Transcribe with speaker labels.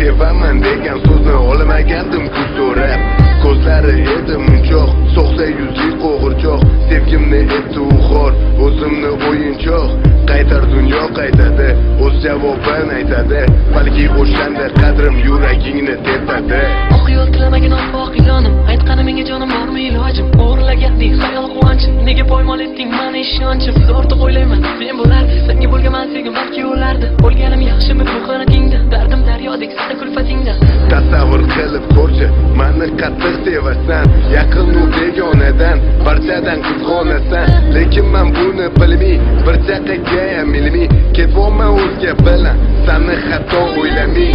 Speaker 1: sevaman degan so'zni olmagandim ko'z so'rab. Ko'zlari edi munchoq, so'xsa yuzli qo'g'irchoq. Sevgimni etdi u xor, o'zimni o'yinchoq. Qaytar dunyo qaytadi, o'z javobini aytadi. Balki o'shanda qadrim yuragingni tepadi.
Speaker 2: Oq yo'l tilamagan oppoq ilonim, aytqani menga jonim bormi ilojim. O'g'irlaganding xayol quvonchim, nega poymol etding mani ishonchim. Ortiq o'ylayman, sen bo'lardi, senga bo'lgan sevgim balki o'lardi. Bo'lganim yaxshimi bu qanatingda, dardim daryodek seni kulfatingda.
Speaker 1: Tasavvur qilib ko'rchi, meni qattiq sevasan. Yaqin u begonadan, barchadan qizg'onasan. Lekin men buni bilmay, bir chaqaga milmi ketvoman o'zga bilan, seni hatto o'ylamay.